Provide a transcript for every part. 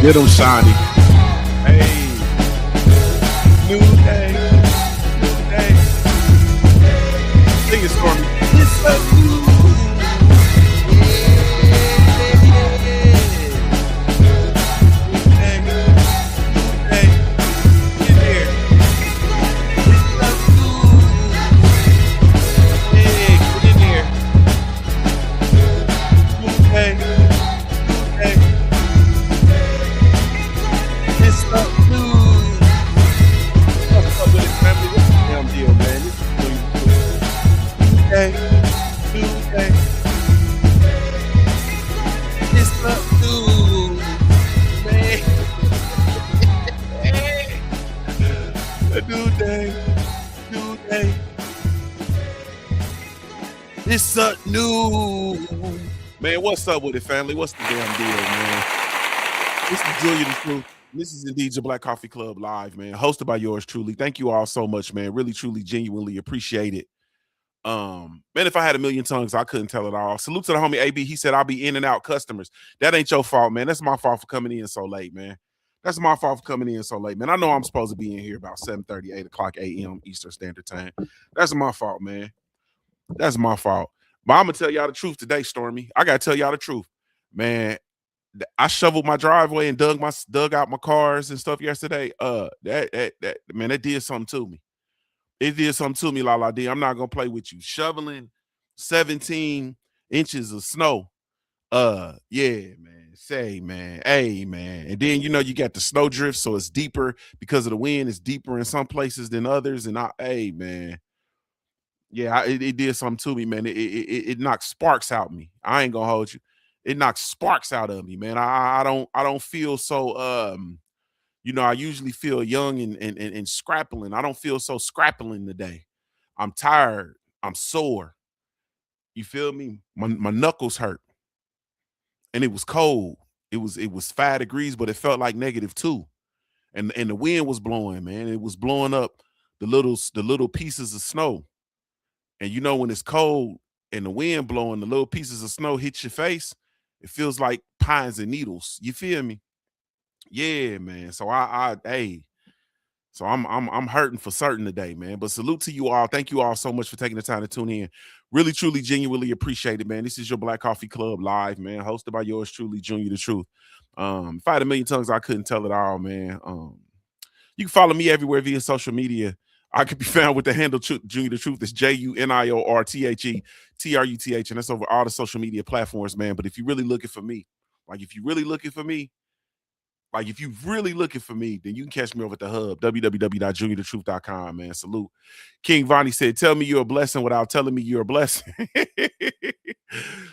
Get him, Shiny. Hey, new day, new day. Sing it for me. It's a new day, new day. In here. It's a new day. Get in here. New day, new day. It's a new. What's up with it, family? What's the damn deal, man? This is new day, new day. It's a new day. A new day, new day. It's a new man. What's up with it, family? What's the damn deal, man? This is Julia the Truth. This is indeed your Black Coffee Club live, man. Hosted by yours truly. Thank you all so much, man. Really, truly, genuinely appreciate it. Man, if I had a million tongues, I couldn't tell it all. Salute to the homie AB. He said I'll be in and out customers. That ain't your fault, man. That's my fault for coming in so late, man. That's my fault for coming in so late, man. I know I'm supposed to be in here about 7:30, 8 o'clock a.m. Eastern Standard Time. That's my fault, man. That's my fault. But I'm gonna tell y'all the truth today, Stormy. I gotta tell y'all the truth, man. I shoveled my driveway and dug out my cars and stuff yesterday. That man, that did something to me. It did something to me, La D. I'm not gonna play with you. Shoveling 17 inches of snow. Yeah, man. Say, man. Hey, man. And then you got the snow drift, so it's deeper because of the wind. It's deeper in some places than others. And hey, man. Yeah, it did something to me, man. It knocked sparks out me. I ain't gonna hold you. It knocks sparks out of me, man. I don't feel so I usually feel young and scrappling. I don't feel so scrappling today. I'm tired. I'm sore. You feel me? My knuckles hurt. And it was cold. It was 5 degrees, but it felt like -2. And the wind was blowing, man. It was blowing up the little pieces of snow. And when it's cold and the wind blowing, the little pieces of snow hit your face, it feels like pines and needles. You feel me? Yeah, man. So hey, so I'm hurting for certain today, man. But salute to you all. Thank you all so much for taking the time to tune in. Really, truly, genuinely appreciate it, man. This is your Black Coffee Club live, man, hosted by yours truly, Junior the Truth. If I had a million tongues, I couldn't tell it all, man. You can follow me everywhere via social media. I could be found with the handle Junior the Truth. It's JuniorTheTruth, and that's over all the social media platforms, man. But if you're really looking for me, if you're really looking for me, then you can catch me over at the hub, www.juniorthetruth.com, man. Salute. King Vonnie said, tell me you're a blessing without telling me you're a blessing.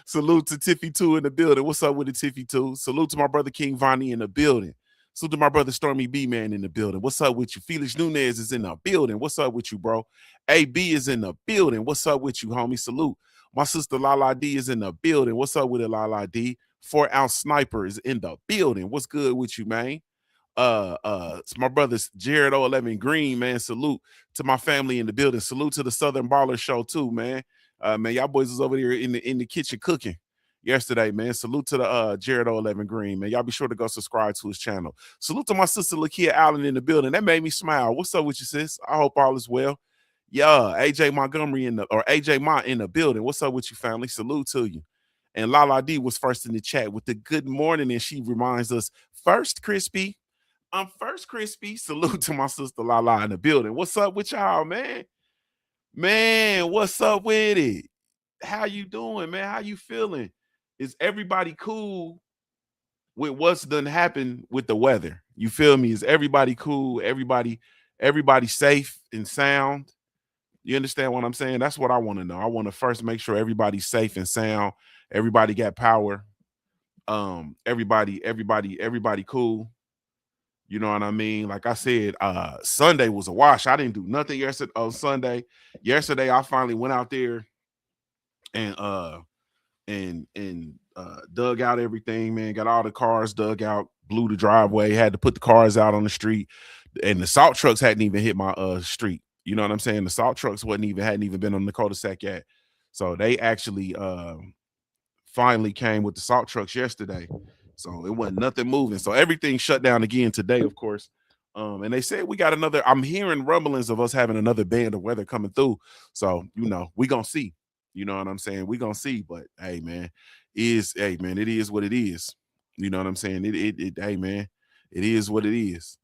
Salute to Tiffy 2 in the building. What's up with the Tiffy 2? Salute to my brother King Vonnie in the building. Salute to my brother Stormy B, man, in the building. What's up with you? Felix Nunez is in the building. What's up with you, bro? AB is in the building. What's up with you, homie? Salute. My sister Lala D is in the building. What's up with it, Lala D? 4-ounce sniper is in the building. What's good with you, man? It's my brother's Jared 011 Green, man. Salute to my family in the building. Salute to the Southern Baller Show too, man. Man, y'all boys was over there in the kitchen cooking yesterday, man. Salute to the Jared 011 Green, man. Y'all be sure to go subscribe to his channel. Salute to my sister Lakia Allen in the building. That made me smile. What's up with you, sis? I hope all is well. Yeah, AJ Montgomery AJ Mont in the building. What's up with you, family? Salute to you. And Lala D was first in the chat with the good morning, and she reminds us, first crispy. I'm first crispy. Salute to my sister Lala in the building. What's up with y'all, man? Man, what's up with it? How you doing, man? How you feeling? Is everybody cool with what's done happened with the weather? You feel me? Is everybody cool? Everybody safe and sound? You understand what I'm saying? That's what I want to know. I want to first make sure everybody's safe and sound. Everybody got power. Everybody cool. You know what I mean? Like I said, Sunday was a wash. I didn't do nothing yesterday on Sunday. Yesterday, I finally went out there and dug out everything, man. Got all the cars dug out, blew the driveway, had to put the cars out on the street, and the salt trucks hadn't even hit my street. You know what I'm saying? The salt trucks hadn't even been on the cul-de-sac yet. So they actually finally came with the salt trucks yesterday. So it wasn't nothing moving. So everything shut down again today, of course. And they said we got another. I'm hearing rumblings of us having another band of weather coming through. So we gonna see. You know what I'm saying? We gonna see. But hey, man, it is what it is. You know what I'm saying? Hey, man, it is what it is.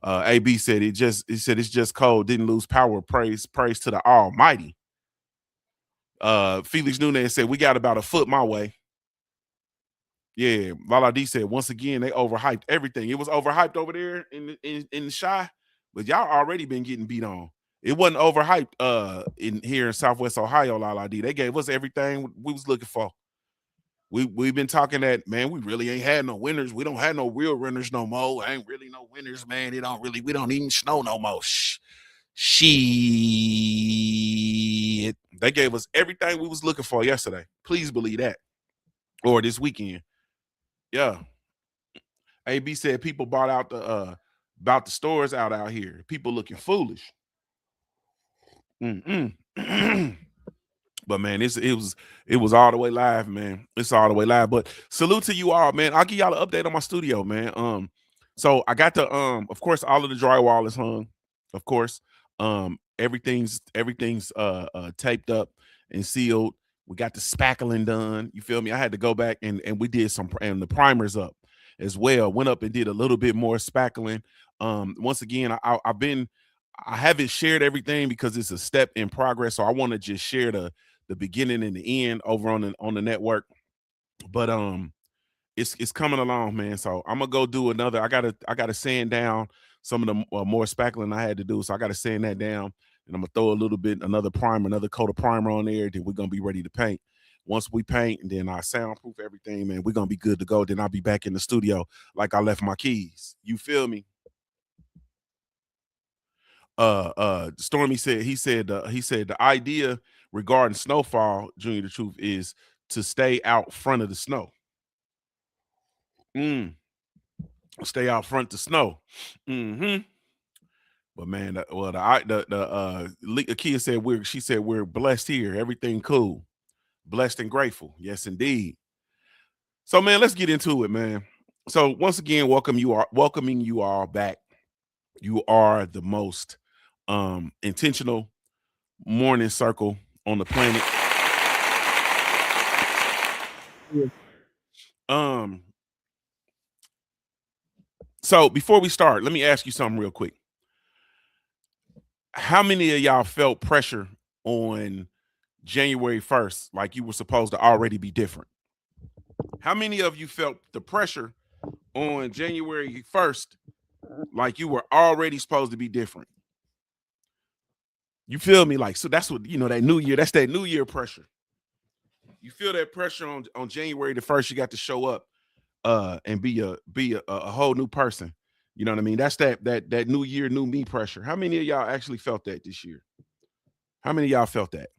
AB said he said it's just cold. Didn't lose power. Praise to the Almighty. Felix Nunez said we got about a foot my way. Yeah, Valadi said once again they overhyped everything. It was overhyped over there in the shy, but y'all already been getting beat on. It wasn't overhyped in here in Southwest Ohio, Laladi. They gave us everything we was looking for. We've been talking that, man, we really ain't had no winners. We don't have no real winners no more. Ain't really no winners, man. We don't even snow no more. Shit. They gave us everything we was looking for yesterday. Please believe that. Or this weekend. Yeah. AB said people bought out the stores out here. People looking foolish. But man, it was all the way live, man. It's all the way live. But salute to you all, man. I'll give y'all an update on my studio, man. So I got the of course, all of the drywall is hung, of course. Everything's taped up and sealed. We got the spackling done. You feel me? I had to go back and we did some, and the primers up as well. Went up and did a little bit more spackling. Once again, I haven't shared everything because it's a step in progress. So I want to just share the beginning and the end over on the network. But it's coming along, man. So I'm gonna go do another. I gotta sand down some of the more spackling I had to do. So I gotta sand that down, and I'm gonna throw another primer, another coat of primer on there. Then we're gonna be ready to paint. Once we paint, and then I soundproof everything, man, we're gonna be good to go. Then I'll be back in the studio like I left my keys. You feel me? Stormy said he said the idea regarding snowfall, Junior the Truth, is to stay out front of the snow. Stay out front to snow. But man, Akia said she said we're blessed here. Everything cool. Blessed and grateful. Yes, indeed. So man, let's get into it, man. So once again, welcoming you all back. You are the most intentional morning circle on the planet. Um, so before we start, let me ask you something real quick. How many of y'all felt pressure on January 1st, like you were supposed to already be different? How many of you felt the pressure on January 1st, like you were already supposed to be different? You feel me? Like, so that's what, that new year, that's that new year pressure. You feel that pressure on January the 1st, you got to show up and be a whole new person. You know what I mean? That's that new year, new me pressure. How many of y'all actually felt that this year? How many of y'all felt that?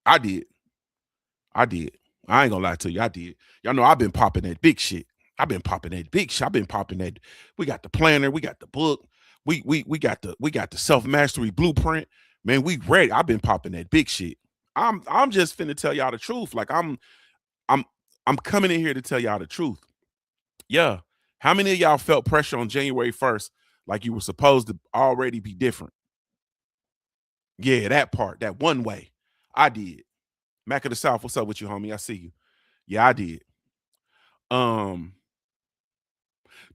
I did. I did. I ain't gonna lie to you. I did. Y'all know I've been popping that big shit. I've been popping that big shit. I've been popping that. We got the planner. We got the book. We got the self mastery blueprint. Man, we ready. I've been popping that big shit. I'm just finna tell y'all the truth. Like I'm coming in here to tell y'all the truth. Yeah. How many of y'all felt pressure on January 1st, like you were supposed to already be different? Yeah, that part, that one way. I did. Mac of the South, what's up with you, homie? I see you. Yeah, I did. Um,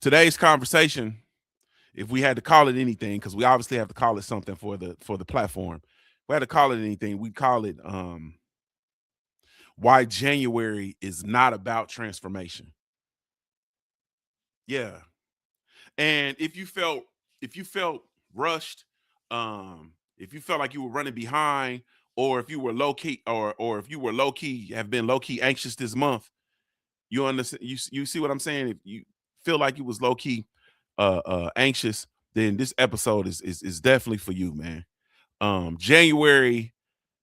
Today's conversation, if we had to call it anything, because we obviously have to call it something for the platform. If we had to call it anything, we'd call it why January is not about transformation. Yeah. And if you felt rushed, if you felt like you were running behind, or if you were low key, or if you were low key, have been low key anxious this month, you understand, you see what I'm saying? If you feel like you was low key anxious, then this episode is definitely for you, man. January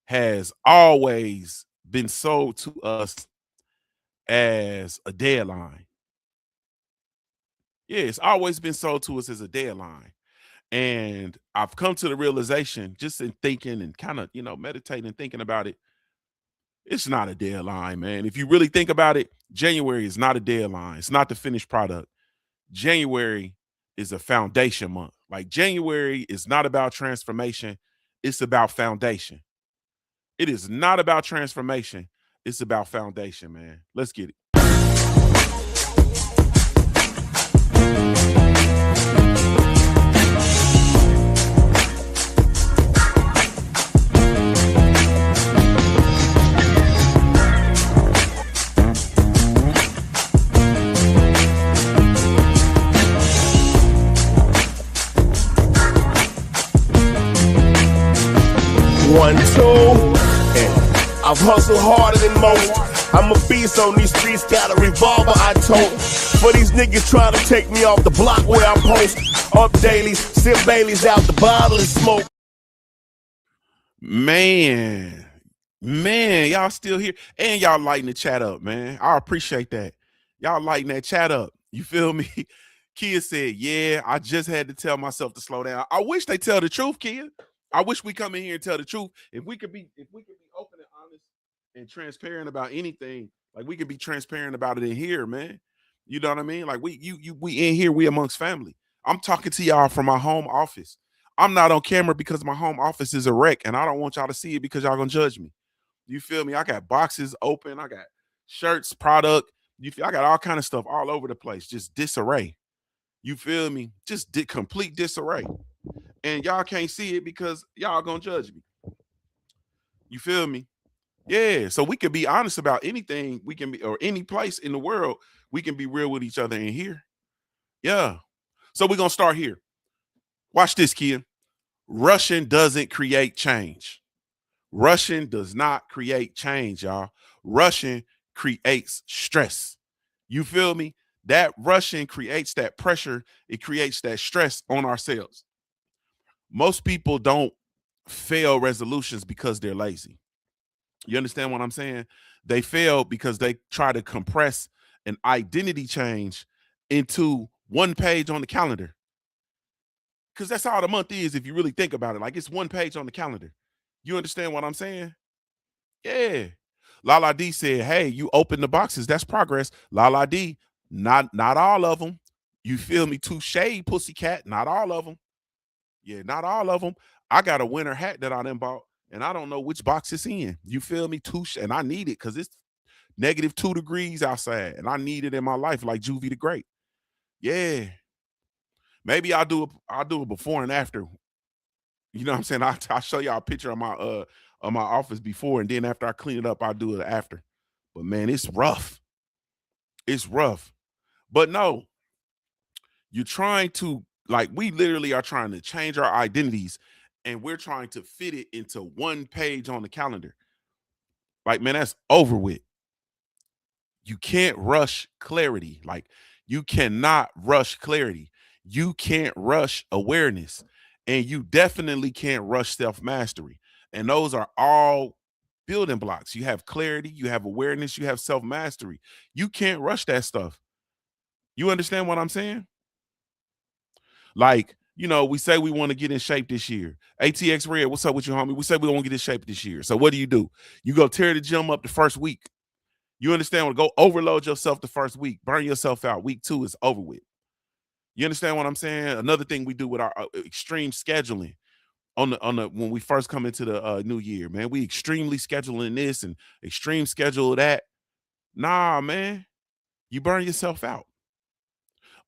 has always been sold to us as a deadline. Yeah, it's always been sold to us as a deadline. And I've come to the realization, just in thinking and kind of, meditating and thinking about it, It's not a deadline, man. If you really think about it, January is not a deadline. It's not the finished product. January is a foundation month. Like January is not about transformation, it's about foundation. It is not about transformation, it's about foundation, man. Let's get it. One, two, and I've hustled harder than most. I'm a beast on these streets, got a revolver I tote. For these niggas trying to take me off the block where I post. Up daily, sip Baileys out the bottle and smoke. Man, y'all still here. And y'all lighting the chat up, man. I appreciate that. Y'all lighting that chat up. You feel me? Kia said, yeah, I just had to tell myself to slow down. I wish they tell the truth, Kia. I wish we come in here and tell the truth. If we could be open and honest and transparent about anything, like we could be transparent about it in here, man. You know what I mean? Like we in here, we amongst family. I'm talking to y'all from my home office. I'm not on camera because my home office is a wreck and I don't want y'all to see it because y'all gonna judge me. You feel me? I got boxes open, I got shirts, product. I got all kind of stuff all over the place, just disarray. You feel me? Just complete disarray. And y'all can't see it because y'all gonna judge me. You feel me? Yeah. So we can be honest about anything. We can be, or any place in the world, we can be real with each other in here. Yeah. So we're gonna start here. Watch this, kid. Rushing doesn't create change. Rushing does not create change, y'all. Rushing creates stress. You feel me? That rushing creates that pressure. It creates that stress on ourselves. Most people don't fail resolutions because they're lazy. You understand what I'm saying? They fail because they try to compress an identity change into one page on the calendar. Because that's all the month is if you really think about it. Like it's one page on the calendar. You understand what I'm saying? Yeah. Lala D said, hey, you open the boxes. That's progress. Lala D, not all of them. You feel me? Touche, pussycat. Not all of them. Yeah, not all of them. I got a winter hat that I done bought, and I don't know which box it's in. You feel me? Touche, and I need it because it's -2 degrees outside, and I need it in my life like Juvie the Great. Yeah. Maybe I'll do it before and after. You know what I'm saying? I'll show y'all a picture of my office before, and then after I clean it up, I'll do it after. But man, it's rough. It's rough. But no, you're trying to, like, we literally are trying to change our identities and we're trying to fit it into one page on the calendar. Like, man, that's over with. You can't rush clarity. Like, you cannot rush clarity. You can't rush awareness. And you definitely can't rush self-mastery. And those are all building blocks. You have clarity, you have awareness, you have self-mastery. You can't rush that stuff. You understand what I'm saying? Like, you know, we say we want to get in shape this year. ATX Red, what's up with you, homie? We say we want to get in shape this year. So what do? You go tear the gym up the first week. You understand what? Go overload yourself the first week. Burn yourself out. Week 2 is over with. You understand what I'm saying? Another thing we do with our extreme scheduling on the when we first come into the new year, man, we extremely scheduling this and extreme schedule that. Nah, man, you burn yourself out.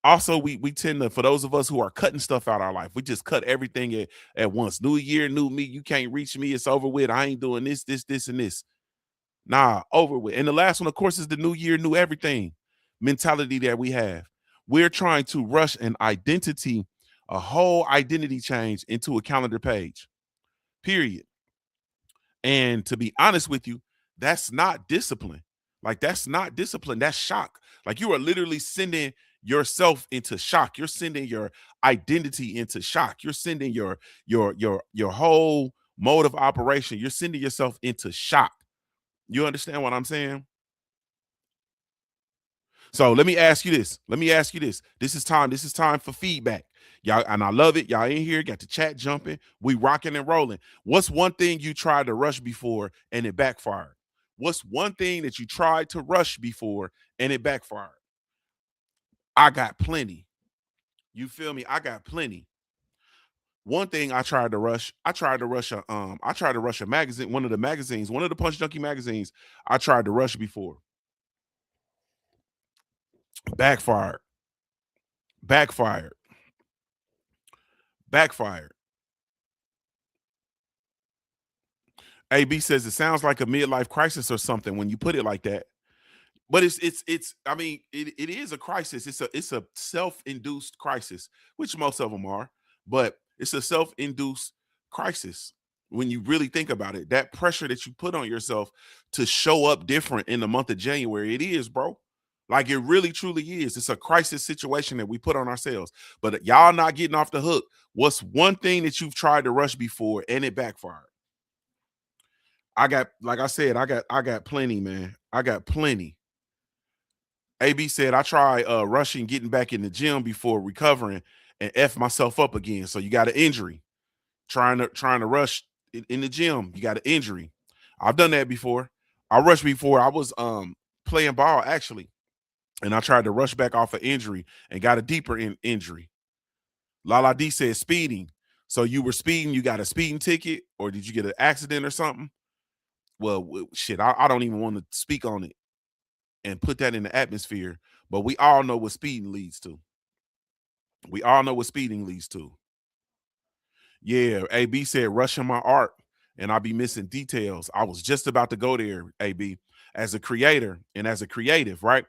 Also, we tend to, for those of us who are cutting stuff out of our life, we just cut everything at once. New year, new me. You can't reach me. It's over with. I ain't doing this, and this. Nah, over with. And the last one, of course, is the new year, new everything mentality that we have. We're trying to rush an identity, a whole identity change into a calendar page, period. And to be honest with you, that's not discipline. Like, that's not discipline. That's shock. Like, you are literally sending yourself into shock. You're sending your identity into shock. You're sending your whole mode of operation. You're sending yourself into shock. You understand what I'm saying? So let me ask you this. This is time for feedback. Y'all, and I love it. Y'all in here, got the chat jumping. We rocking and rolling. What's one thing you tried to rush before and it backfired? What's one thing that you tried to rush before and it backfired? I got plenty. You feel me? I got plenty. One thing I tried to rush a magazine, one of the magazines, one of the Punch Junkie magazines. I tried to rush before. Backfired. Backfired. Backfired. AB says it sounds like a midlife crisis or something when you put it like that. But it's I mean, it is a crisis. It's a self-induced crisis, which most of them are, but it's a self-induced crisis when you really think about it. That pressure that you put on yourself to show up different in the month of January, it is, bro. Like it really truly is. It's a crisis situation that we put on ourselves. But y'all not getting off the hook. What's one thing that you've tried to rush before and it backfired? I got, like I said, I got plenty, man. I got plenty. AB said, I tried rushing, getting back in the gym before recovering and F myself up again. So you got an injury. Trying to rush in the gym. You got an injury. I've done that before. I rushed before. I was playing ball actually, and I tried to rush back off an injury and got a deeper injury. Lala D said speeding. So you were speeding, you got a speeding ticket, or did you get an accident or something? Well, shit, I don't even want to speak on it and put that in the atmosphere. But we all know what speeding leads to. We all know what speeding leads to. Yeah, AB said rushing my art and I'll be missing details. I was just about to go there, AB. As a creator and as a creative, right?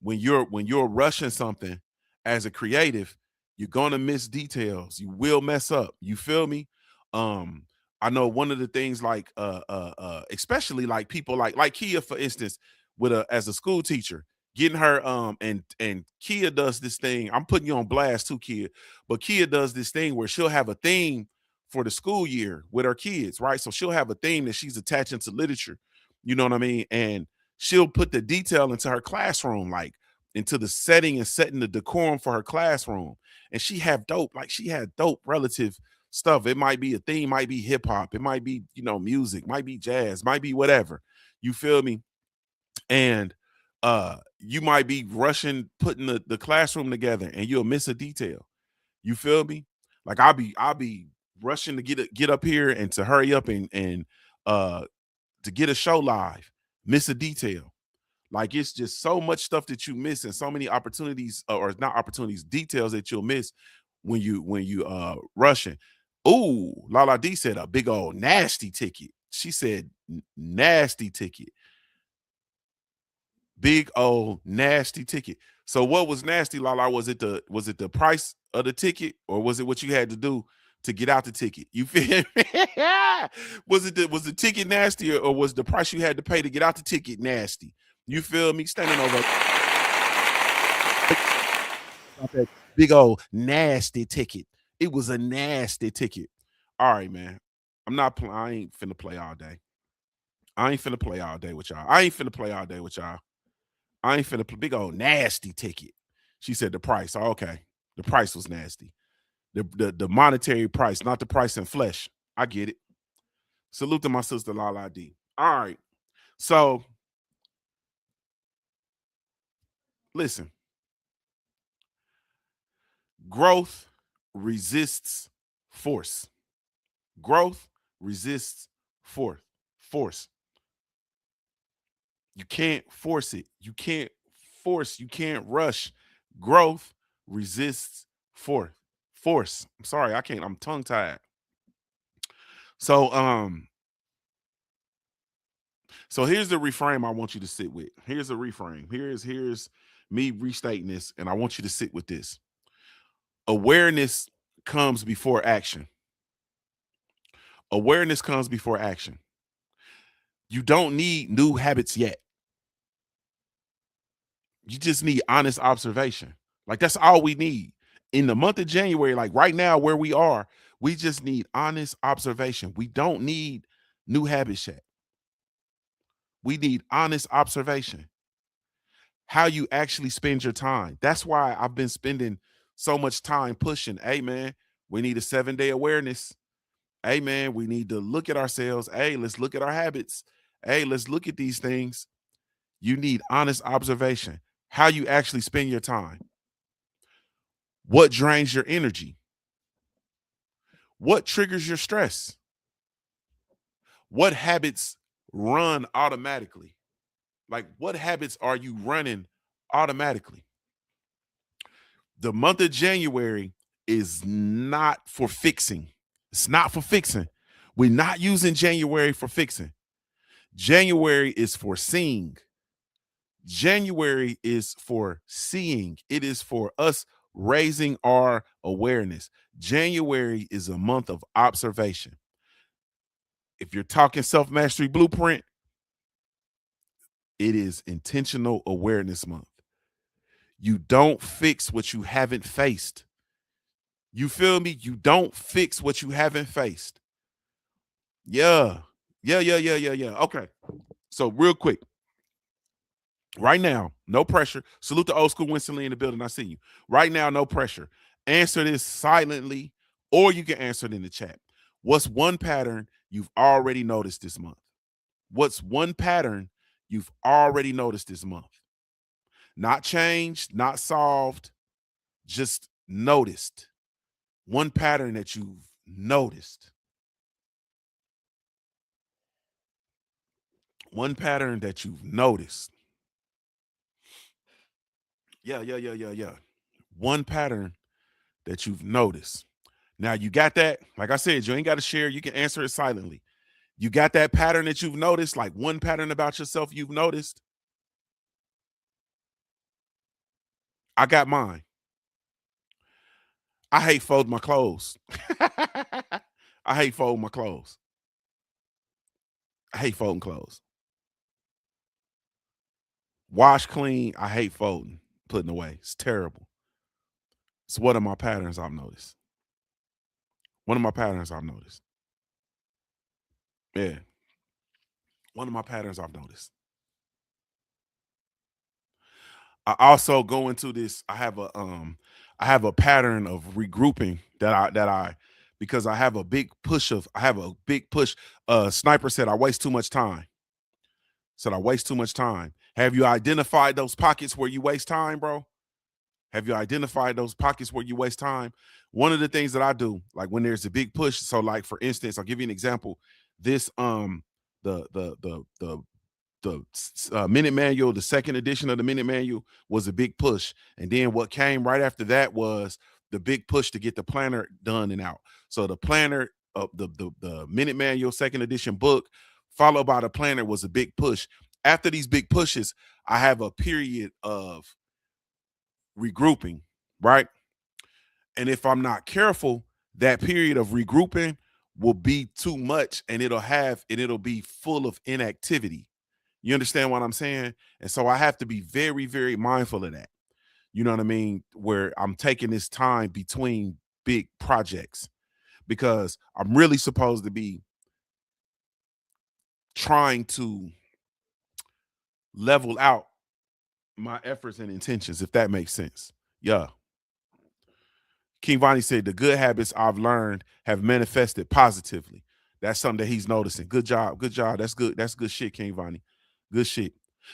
When you're rushing something as a creative, you're gonna miss details. You will mess up. You feel me? Um, I know one of the things like especially like people like Kia, for instance, with a as a school teacher, getting her and Kia does this thing. I'm putting you on blast too, Kia, but Kia does this thing where she'll have a theme for the school year with her kids, right? So she'll have a theme that she's attaching to literature, you know what I mean? And she'll put the detail into her classroom, like into the setting and setting the decorum for her classroom. And she had dope relative stuff. It might be a theme, might be hip hop, it might be, music, might be jazz, might be whatever. You feel me? And you might be rushing, putting the classroom together, and you'll miss a detail. You feel me? Like I'll be rushing to get up here and to hurry up and uh to get a show live, miss a detail. Like it's just so much stuff that you miss and so many opportunities or not opportunities, details that you'll miss when you rushing. Ooh, Lala D said a big old nasty ticket. She said nasty ticket. Big old nasty ticket. So what was nasty, Lala? Was it the price of the ticket or was it what you had to do to get out the ticket? You feel me? Was the ticket nasty or was the price you had to pay to get out the ticket nasty? You feel me? Standing over that big old nasty ticket. It was a nasty ticket. All right, man. I ain't finna play all day. I ain't finna play all day with y'all. I ain't finna play all day with y'all. I ain't finna big old nasty ticket. She said the price. Oh, okay. The price was nasty. The monetary price, not the price in flesh. I get it. Salute to my sister Lala D. All right. So listen, growth resists force. Growth resists force. You can't force it. You can't rush. Growth resists force. I'm sorry, I can't. I'm tongue tied. So so here's the reframe I want you to sit with. Here's a reframe. Here's me restating this, and I want you to sit with this. Awareness comes before action. Awareness comes before action. You don't need new habits yet. You just need honest observation. Like that's all we need. In the month of January, like right now where we are, we just need honest observation. We don't need new habits yet. We need honest observation. How you actually spend your time. That's why I've been spending so much time pushing. Hey man, we need a 7-day awareness. Hey man, we need to look at ourselves. Hey, let's look at our habits. Hey, let's look at these things. You need honest observation. How you actually spend your time. What drains your energy? What triggers your stress? What habits run automatically? Like, what habits are you running automatically? The month of January is not for fixing. It's not for fixing. We're not using January for fixing. January is for seeing. January is for seeing. It is for us raising our awareness. January is a month of observation. If you're talking self mastery blueprint, it is intentional awareness month. You don't fix what you haven't faced. You feel me? You don't fix what you haven't faced. Yeah. Yeah. Okay. So, real quick, right now, no pressure. Salute the old school Winston Lee in the building. I see you. Right now, no pressure. Answer this silently, or you can answer it in the chat. What's one pattern you've already noticed this month? What's one pattern you've already noticed this month? Not changed, not solved, just noticed. One pattern that you've noticed. One pattern that you've noticed. Yeah. One pattern that you've noticed. Now you got that. Like I said, you ain't got to share. You can answer it silently. You got that pattern that you've noticed, like one pattern about yourself you've noticed. I got mine. I hate folding my clothes. I hate folding my clothes. I hate folding clothes. Wash clean. I hate folding, putting away. It's terrible. It's one of my patterns I've noticed. One of my patterns I've noticed. Yeah. One of my patterns I've noticed. I also go into this. I have a pattern of regrouping that I because I have a big push of I have a big push. Sniper said I waste too much time. Said I waste too much time. Have you identified those pockets where you waste time, bro? Have you identified those pockets where you waste time? One of the things that I do, like when there's a big push, so like for instance, I'll give you an example. This the minute manual, the second edition of the minute manual was a big push, and then what came right after that was the big push to get the planner done and out. So the planner, the minute manual second edition book, followed by the planner, was a big push. After these big pushes, I have a period of regrouping, right? And if I'm not careful, that period of regrouping will be too much, and it'll be full of inactivity. You understand what I'm saying? And so I have to be very, very mindful of that. You know what I mean? Where I'm taking this time between big projects because I'm really supposed to be trying to level out my efforts and intentions, if that makes sense. Yeah. King Vonnie said the good habits I've learned have manifested positively. That's something that he's noticing. Good job. Good job. That's good. That's good shit, King Vonnie. Good shit.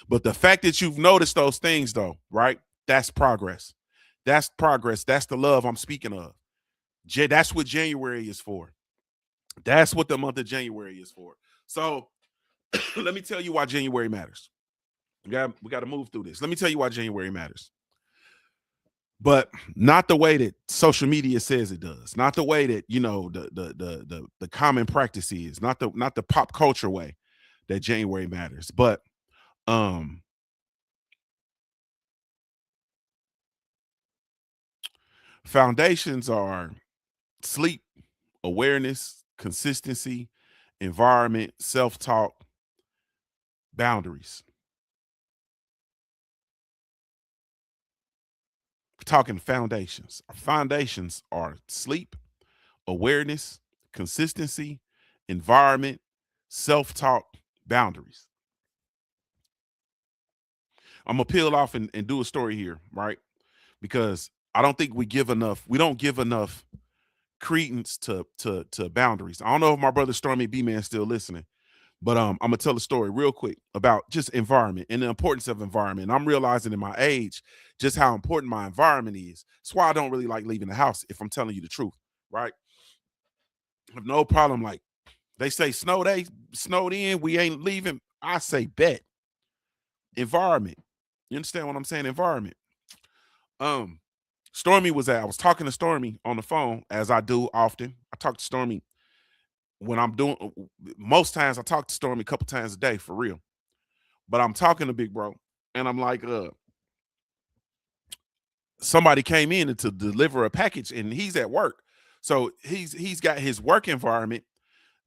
But the fact that you've noticed those things, though, right? That's progress. That's progress. That's the love I'm speaking of. That's what January is for. That's what the month of January is for. So let me tell you why January matters. We got to move through this. Let me tell you why January matters. But not the way that social media says it does. Not the way that the common practice is. Not the pop culture way that January matters. But foundations are sleep, awareness, consistency, environment, self-talk, boundaries. We're talking foundations. Our foundations are sleep, awareness, consistency, environment, self-talk, boundaries. I'm gonna peel off and do a story here, right? Because I don't think we don't give enough credence to boundaries. I don't know if my brother Stormy B Man still listening, But I'm gonna tell a story real quick about just environment and the importance of environment. I'm realizing in my age just how important my environment is. That's why I don't really like leaving the house, if I'm telling you the truth, right? I have no problem. Like they say, snow day, snowed in, we ain't leaving. I say bet. Environment. You understand what I'm saying? Environment. Um, I was talking to Stormy on the phone, as I do often. I talk to Stormy when I'm doing most times I talk to Stormy a couple times a day for real. But I'm talking to Big Bro, and I'm like, somebody came in to deliver a package, and he's at work. So he's got his work environment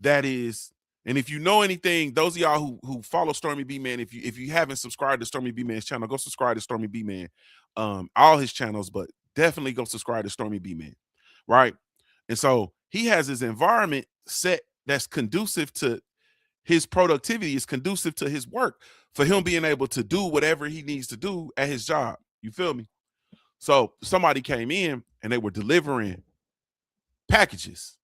that is, and if you know anything, those of y'all who follow Stormy B Man, if you haven't subscribed to Stormy B Man's channel, go subscribe to Stormy B Man, all his channels, but definitely go subscribe to Stormy B Man, right? And so he has his environment set that's conducive to his productivity, is conducive to his work, for him being able to do whatever he needs to do at his job. You feel me? So somebody came in and they were delivering packages.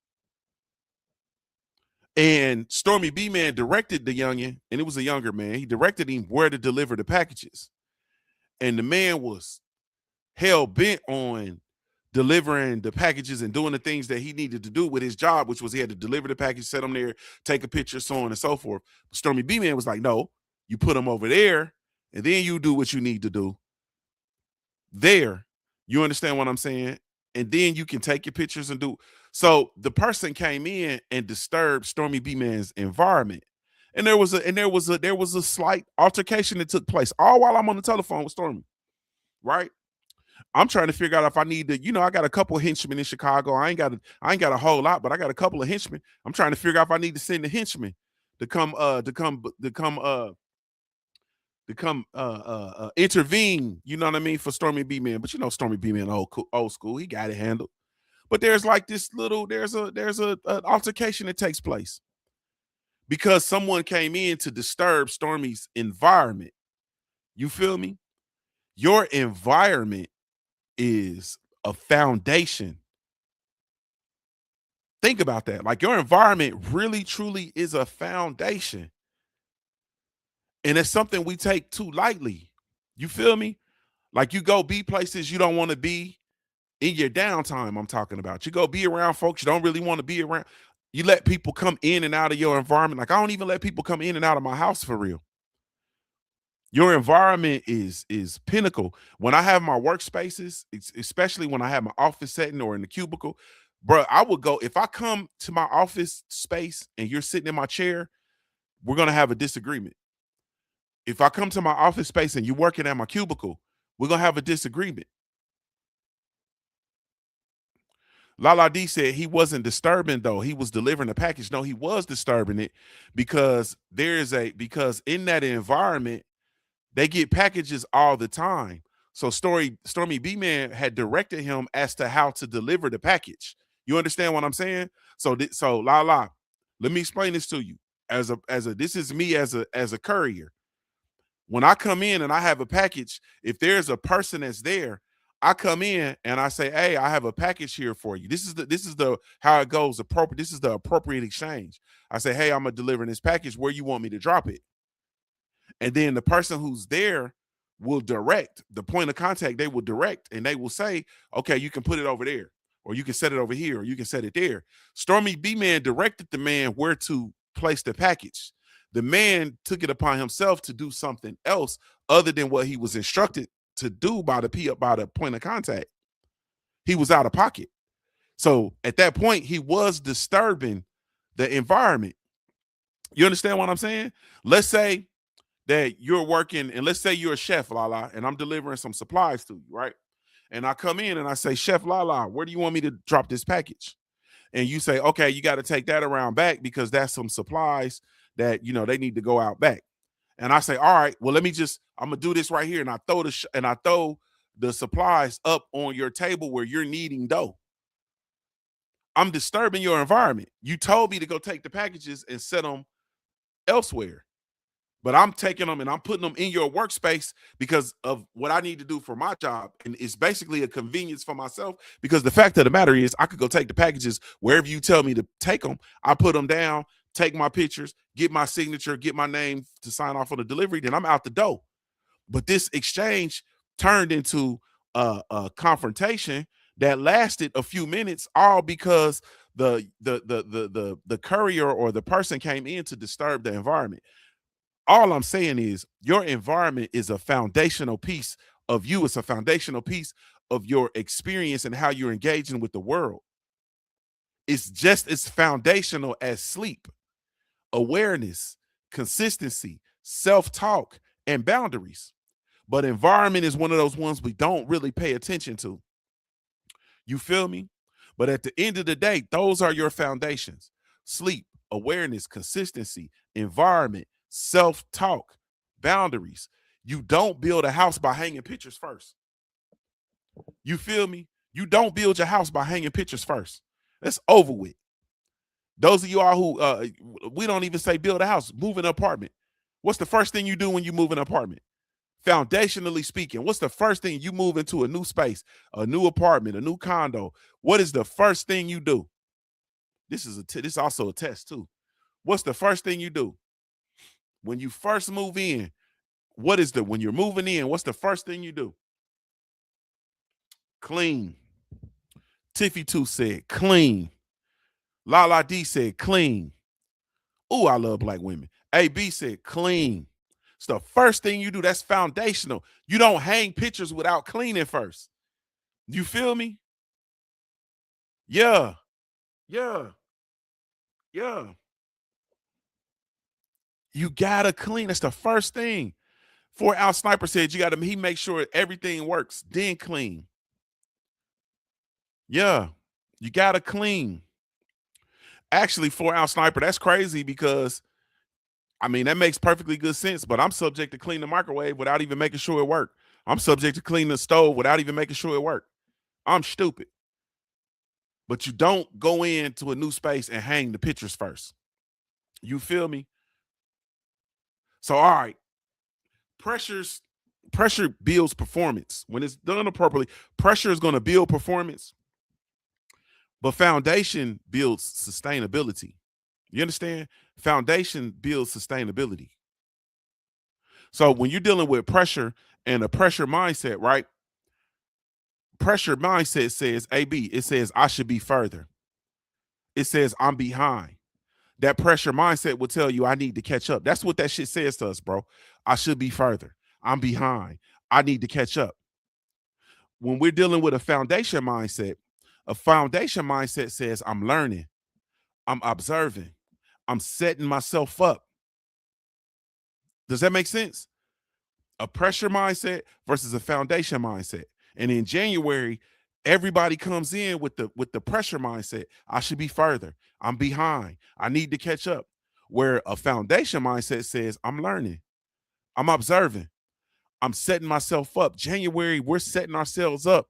And Stormy B Man directed the youngin, and it was a younger man. He directed him where to deliver the packages. And the man was hell bent on delivering the packages and doing the things that he needed to do with his job, which was he had to deliver the package, set them there, take a picture, so on and so forth. Stormy B Man was like, no, you put them over there, and then you do what you need to do there. You understand what I'm saying? And then you can take your pictures and do. So the person came in and disturbed Stormy B Man's environment. And there was a slight altercation that took place all while I'm on the telephone with Stormy, right? I'm trying to figure out if I need to, I got a couple of henchmen in Chicago. I ain't got a whole lot, but I got a couple of henchmen. I'm trying to figure out if I need to send the henchmen to come intervene, you know what I mean, for Stormy B Man. But Stormy B Man old school, he got it handled. But there's like there's an altercation that takes place because someone came in to disturb Stormy's environment. You feel me? Your environment is a foundation. Think about that. Like your environment really truly is a foundation. And it's something we take too lightly. You feel me? Like you go be places you don't want to be in your downtime. I'm talking about. You go be around folks you don't really want to be around. You let people come in and out of your environment. Like I don't even let people come in and out of my house for real. Your environment is pinnacle. When I have my workspaces, especially when I have my office setting or in the cubicle, bro, I would go, if I come to my office space and you're sitting in my chair, we're gonna have a disagreement. If I come to my office space and you're working at my cubicle, we're gonna have a disagreement. Lala D said he wasn't disturbing though. He was delivering a package. No, he was disturbing it because because in that environment, they get packages all the time. So Stormy B Man had directed him as to how to deliver the package. You understand what I'm saying? So Lala, let me explain this to you. This is me as a courier. When I come in and I have a package, if there's a person that's there, I come in and I say, "Hey, I have a package here for you." This is the how it goes. Appropriate. This is the appropriate exchange. I say, "Hey, I'm gonna deliver this package. Where you want me to drop it?" And then the person who's there will direct the point of contact. They will direct and they will say, "Okay, you can put it over there, or you can set it over here, or you can set it there." Stormy B Man directed the man where to place the package. The man took it upon himself to do something else other than what he was instructed to do by the point of contact. He was out of pocket. So at that point, he was disturbing the environment. You understand what I'm saying? Let's say that you're working, and let's say you're a chef, Lala, and I'm delivering some supplies to you, right? And I come in and I say, "Chef Lala, where do you want me to drop this package?" And you say, "Okay, you got to take that around back because that's some supplies that they need to go out back." And I say, "All right, well, I'm gonna do this right here," and I throw the supplies up on your table where you're kneading dough. I'm disturbing your environment. You told me to go take the packages and set them elsewhere. But I'm taking them and I'm putting them in your workspace because of what I need to do for my job. And it's basically a convenience for myself because the fact of the matter is I could go take the packages wherever you tell me to take them. I put them down, take my pictures, get my signature, get my name to sign off on the delivery, then I'm out the door. But this exchange turned into a confrontation that lasted a few minutes, all because the courier or the person came in to disturb the environment. All I'm saying is your environment is a foundational piece of you. It's a foundational piece of your experience and how you're engaging with the world. It's just as foundational as sleep, awareness, consistency, self-talk, and boundaries. But environment is one of those ones we don't really pay attention to. You feel me? But at the end of the day, those are your foundations: sleep, awareness, consistency, environment, self talk, boundaries. You don't build a house by hanging pictures first. You feel me? You don't build your house by hanging pictures first. That's over with. Those of you all who we don't even say build a house, move an apartment. What's the first thing you do when you move an apartment? Foundationally speaking, what's the first thing you move into a new space, a new apartment, a new condo? What is the first thing you do? This is also a test too. What's the first thing you do when you first move in? When you're moving in? What's the first thing you do? Clean. Tiffy 2 said clean. Lala D said clean. Ooh, I love black women. AB said clean. It's the first thing you do. That's foundational. You don't hang pictures without cleaning first. You feel me? Yeah. Yeah. Yeah. You gotta clean. That's the first thing. 4 Ounce Sniper said he make sure everything works, then clean. Yeah. You gotta clean. Actually, 4 Ounce Sniper, that's crazy because I mean that makes perfectly good sense, but I'm subject to clean the microwave without even making sure it worked. I'm subject to clean the stove without even making sure it worked. I'm stupid. But you don't go into a new space and hang the pictures first. You feel me? So, all right, pressure builds performance. When it's done appropriately, pressure is going to build performance, but foundation builds sustainability. You understand? Foundation builds sustainability. So when you're dealing with pressure and a pressure mindset, right? Pressure mindset says AB, it says I should be further. It says I'm behind. That pressure mindset will tell you I need to catch up. That's what that shit says to us, bro. I should be further. I'm behind. I need to catch up. When we're dealing with a foundation mindset says I'm learning. I'm observing. I'm setting myself up. Does that make sense? A pressure mindset versus a foundation mindset. And in January, everybody comes in with the pressure mindset. I should be further. I'm behind. I need to catch up. Where a foundation mindset says, I'm learning. I'm observing. I'm setting myself up. January, we're setting ourselves up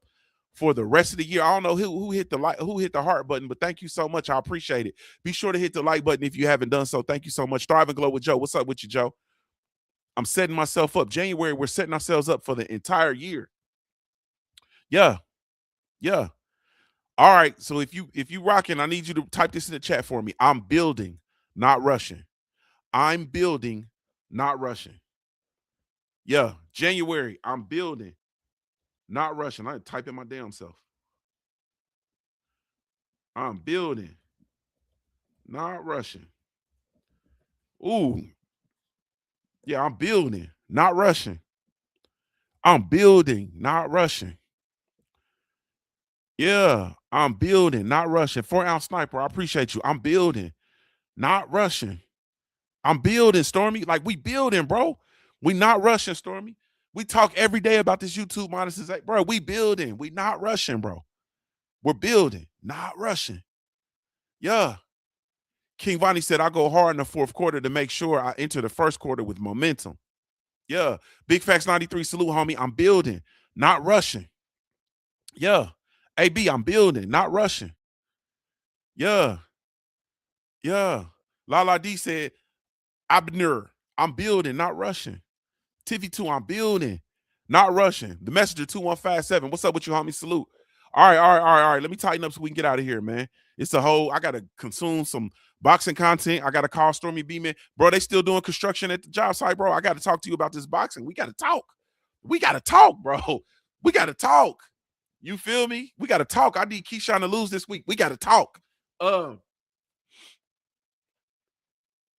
for the rest of the year. I don't know who hit the heart button, but thank you so much. I appreciate it. Be sure to hit the like button if you haven't done so. Thank you so much. Thrive and Glow with Joe. What's up with you, Joe? I'm setting myself up. January, we're setting ourselves up for the entire year. Yeah. Yeah. All right. So if you rocking, I need you to type this in the chat for me. I'm building, not rushing. I'm building, not rushing. Yeah. January, I'm building, not rushing. I type in my damn self. I'm building, not rushing. Ooh. Yeah, I'm building, not rushing. I'm building, not rushing. Yeah, I'm building, not rushing. 4 Ounce Sniper, I appreciate you. I'm building, not rushing. I'm building, Stormy. Like we building, bro. We not rushing, Stormy. We talk every day about this YouTube monetization, bro. We building. We not rushing, bro. We're building, not rushing. Yeah. King Vonnie said, I go hard in the fourth quarter to make sure I enter the first quarter with momentum. Yeah. Big Facts 93, salute, homie. I'm building, not rushing. Yeah. AB, I'm building, not rushing. Yeah. Yeah. Lala D said, Abner, I'm building, not rushing. Tiffy 2, I'm building, not rushing. The Messenger 2157. What's up with you, homie? Salute. All right. Let me tighten up so we can get out of here, man. It's a whole, I gotta consume some Boxing content. I got to call Stormy Beeman. Bro, they still doing construction at the job site, bro. I got to talk to you about this boxing. We got to talk. We got to talk, bro. We got to talk. You feel me? We got to talk. I need Keyshawn to lose this week. We got to talk.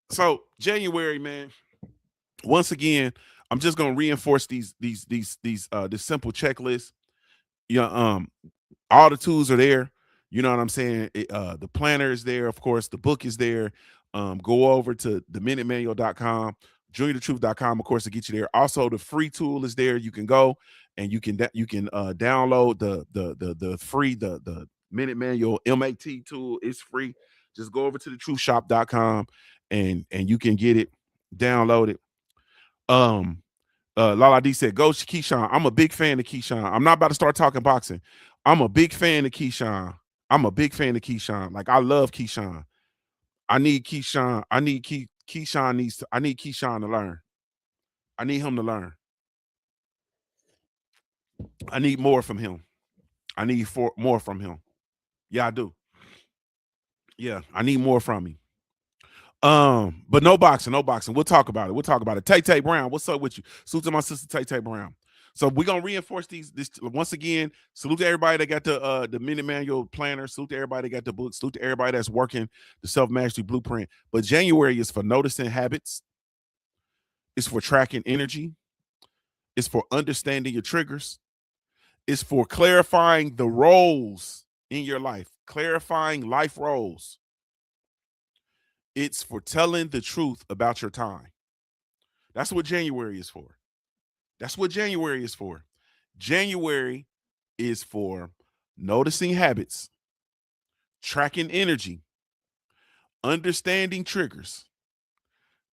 So January, man. Once again, I'm just gonna reinforce this simple checklist. Yeah, all the tools are there. You know what I'm saying? The planner is there, of course. The book is there. Go over to theminutemanual.com, JuniorTheTruth.com, of course, to get you there. Also, the free tool is there. You can go and you can download the free the Minute Manual MAT tool. It's free. Just go over to thetruthshop.com and you can get it, download it. Lala D said, go to Keyshawn. I'm a big fan of Keyshawn. I'm not about to start talking boxing. I'm a big fan of Keyshawn. I'm a big fan of Keyshawn. Like, I love Keyshawn. I need Keyshawn. I need Keyshawn to learn. I need him to learn. I need more from him. I need more from him. Yeah, I do. Yeah, I need more from him. But no boxing. We'll talk about it. Tay Brown, what's up with you? Salute to my sister Tay Brown. So we're gonna reinforce this once again. Salute to everybody that got the Minute Manual planner. Salute to everybody that got the book. Salute to everybody that's working the self-mastery blueprint. But January is for noticing habits. It's for tracking energy. It's for understanding your triggers. It's for clarifying the roles in your life, clarifying life roles. It's for telling the truth about your time. That's what January is for. That's what January is for. January is for noticing habits, tracking energy, understanding triggers,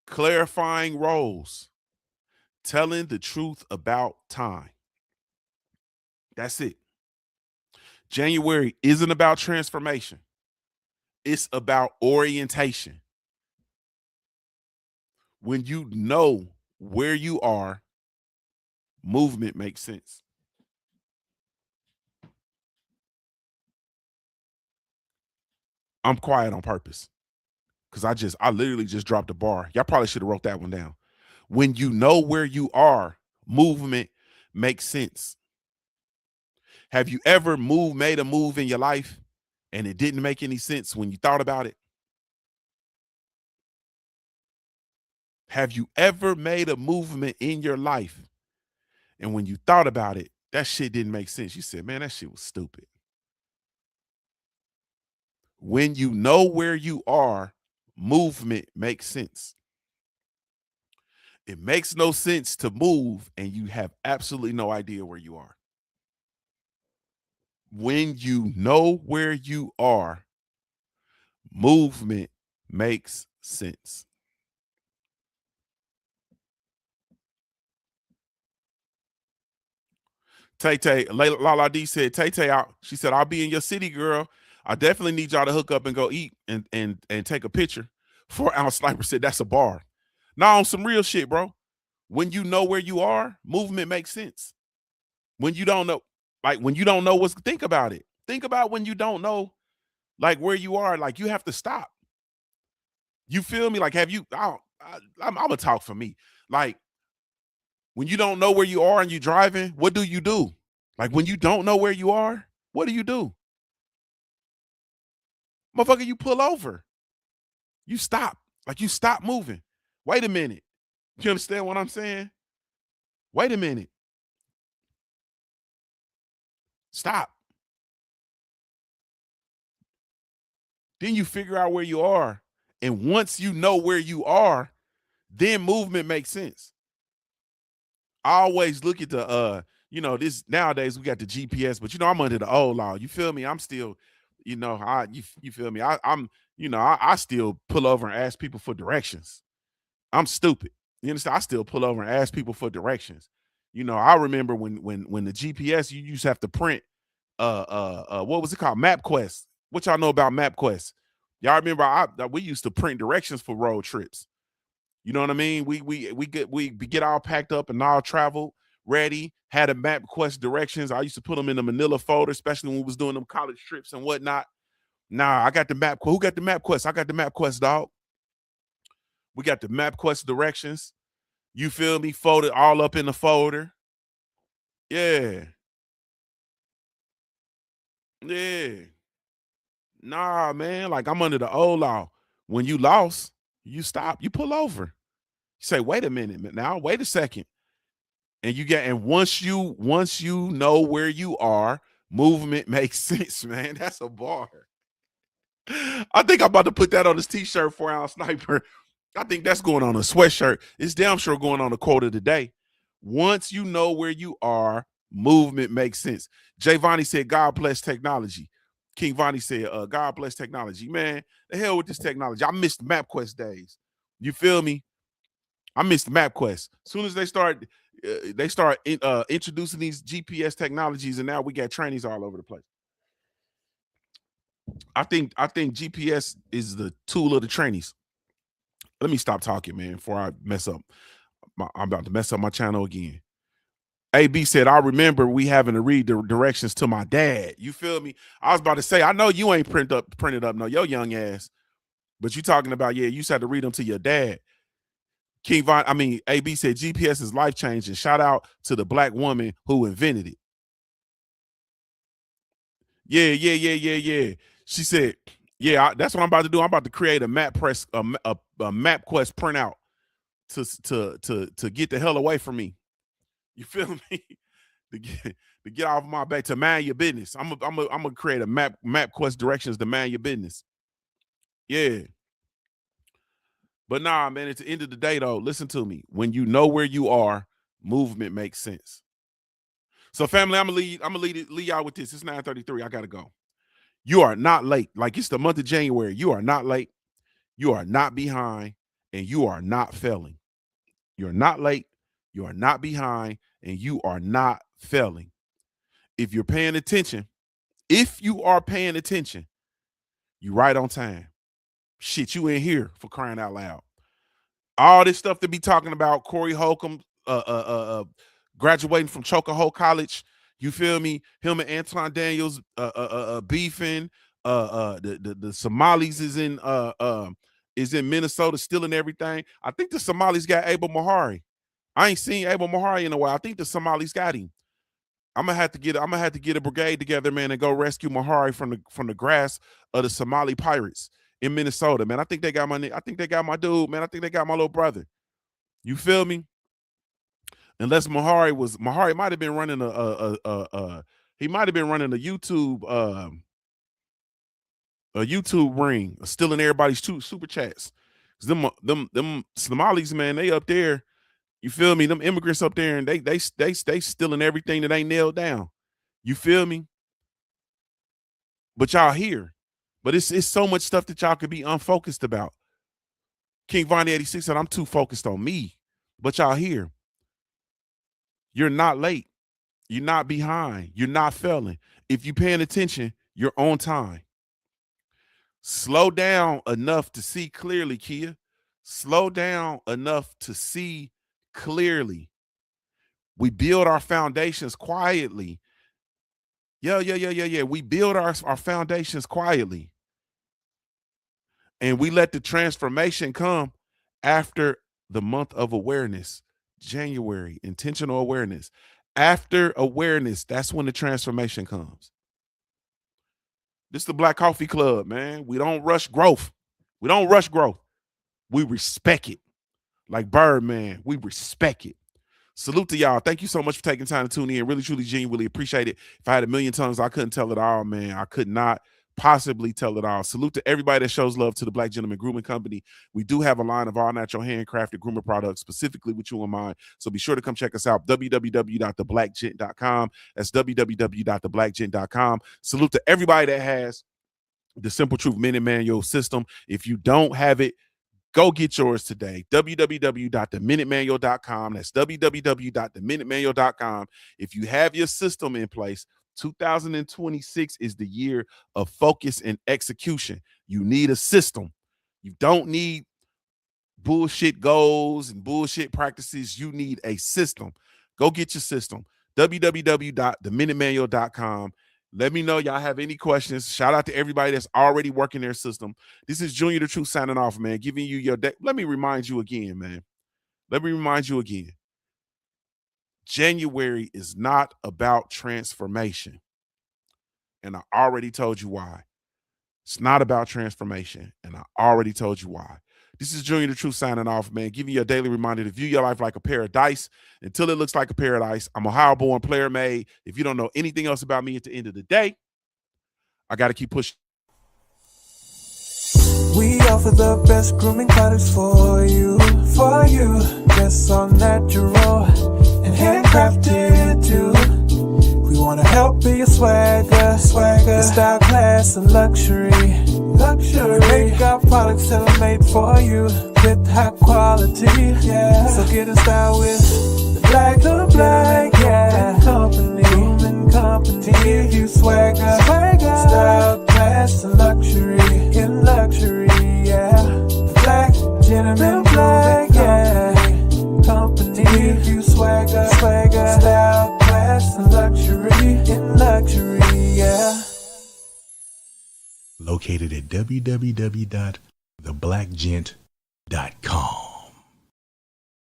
clarifying roles, telling the truth about time. That's it. January isn't about transformation. It's about orientation. When you know where you are, movement makes sense. I'm quiet on purpose because I literally just dropped a bar. Y'all probably should have wrote that one down. When you know where you are, movement makes sense. Have you ever made a move in your life and it didn't make any sense when you thought about it? Have you ever made a movement in your life and when you thought about it, that shit didn't make sense? You said, man, that shit was stupid. When you know where you are, movement makes sense. It makes no sense to move and you have absolutely no idea where you are. When you know where you are, movement makes sense. Tay Lala D said, Tay out. She said, I'll be in your city, girl. I definitely need y'all to hook up and go eat and take a picture. 4-ounce Sniper said, that's a bar. Now on some real shit, bro. When you know where you are, movement makes sense. When you don't know, when you don't know think about it. Think about when you don't know, where you are, you have to stop. You feel me? Have you, I'm gonna talk for me. When you don't know where you are and you're driving, what do you do? When you don't know where you are, what do you do? Motherfucker, you pull over. You stop. You stop moving. Wait a minute. You understand what I'm saying? Wait a minute. Stop. Then you figure out where you are. And once you know where you are, then movement makes sense. I always look at this nowadays we got the GPS, but I'm under the old law. You feel me? I'm still, you feel me? I still pull over and ask people for directions. I'm stupid. You understand? I still pull over and ask people for directions. I remember when the GPS, you used to have to print what was it called? MapQuest. What y'all know about MapQuest? Y'all remember we used to print directions for road trips. You know what I mean? We get all packed up and all traveled, ready, had a MapQuest directions. I used to put them in the manila folder, especially when we was doing them college trips and whatnot. Nah, I got the map. Who got the map quest? I got the map quest, dog. We got the map quest directions. You feel me? Folded all up in the folder. Yeah. Yeah. Nah, man. Like I'm under the old law. When you lost, you stop. You pull over. You say, wait a minute. Now, wait a second. And you get, and once you know where you are, movement makes sense, man. That's a bar. I think I'm about to put that on this t-shirt, 4-ounce sniper. I think that's going on a sweatshirt. It's damn sure going on a quote of the day. Once you know where you are, movement makes sense. Jay Vonnie said, God bless technology. King Vonnie said, God bless technology. Man, the hell with this technology. I missed MapQuest days. You feel me? I missed MapQuest. As soon as they start introducing these GPS technologies, and now we got trainings all over the place. I think GPS is the tool of the trainees. Let me stop talking, man, before I mess up. I'm about to mess up my channel again. AB said, I remember we having to read the directions to my dad. You feel me? I was about to say, I know you ain't printed up no, your young ass. But you talking about, yeah, you used to have to read them to your dad. AB said GPS is life-changing. Shout out to the black woman who invented it. Yeah. She said, yeah, that's what I'm about to do. I'm about to create a map quest printout to get the hell away from me. You feel me? to get off my back, to mind your business. I'm gonna create a map quest directions to mind your business. Yeah. But nah, man, at the end of the day, though, listen to me. When you know where you are, movement makes sense. So, family, I'm gonna lead y'all with this. It's 9:33. I gotta go. You are not late. Like, it's the month of January. You are not late. You are not behind, and you are not failing. You're not late. You are not behind, and you are not failing. If you're paying attention, you right on time. Shit, you in here, for crying out loud. All this stuff to be talking about, Corey Holcomb graduating from Chokehold College. You feel me? Him and Antoine Daniels beefing. The Somalis is in Minnesota stealing everything. I think the Somalis got Abel Mahari. I ain't seen Abel Mahari in a while. I think the Somalis got him. I'm gonna have to get a brigade together, man, and go rescue Mahari from the grasp of the Somali pirates in Minnesota, man. I think they got my dude, man. I think they got my little brother. You feel me? Unless Mahari might have been running he might have been running a YouTube ring, stealing everybody's super chats. Them Somalis, man, they up there. You feel me? Them immigrants up there, and they stealing everything that ain't nailed down. You feel me? But y'all here. But it's so much stuff that y'all could be unfocused about. King Vonnie 86 said, I'm too focused on me. But y'all here. You're not late. You're not behind. You're not failing. If you're paying attention, you're on time. Slow down enough to see clearly, Kia. Slow down enough to see clearly. We build our foundations quietly. Yeah. We build our foundations quietly. And we let the transformation come after the month of awareness, January, intentional awareness. After awareness, that's when the transformation comes. This is the Black Coffee Club, man. We don't rush growth. We respect it. Like Birdman, we respect it. Salute to y'all. Thank you so much for taking time to tune in. Really, truly, genuinely appreciate it. If I had a million tongues, I couldn't tell it all, man. I could not possibly tell it all. Salute to everybody that shows love to the Black Gentleman Grooming Company. We do have a line of all natural handcrafted groomer products specifically with you in mind. So be sure to come check us out, www.theblackgent.com. That's www.theblackgent.com. Salute to everybody that has the Simple Truth Minute Manual system. If you don't have it, go get yours today. www.theminutemanual.com. That's www.theminutemanual.com. If you have your system in place, 2026 is the year of focus and execution. You need a system. You don't need bullshit goals and bullshit practices. You need a system. Go get your system. www.theminutemanual.com. Let me know y'all have any questions. Shout out to everybody that's already working their system. This is Junior the Truth signing off, man, giving you your day. Let me remind you again, man. Let me remind you again. January is not about transformation. And I already told you why. It's not about transformation. And I already told you why. This is Junior the Truth signing off, man, giving you a daily reminder to view your life like a paradise until it looks like a paradise. I'm Ohio-born, player-made. If you don't know anything else about me at the end of the day, I got to keep pushing. We offer the best grooming products for you, Just so natural and handcrafted too. We wanna help be your swagger, your style, class, and luxury. We make our products tailor-made for you with high quality. Yeah, so get in style with the Black Company. Grooming company to give you swagger, style, class, and luxury. In luxury, yeah. The Black Gentleman Company to give you swagger, style, class, and luxury. In luxury, yeah. Located at www.theblackgent.com.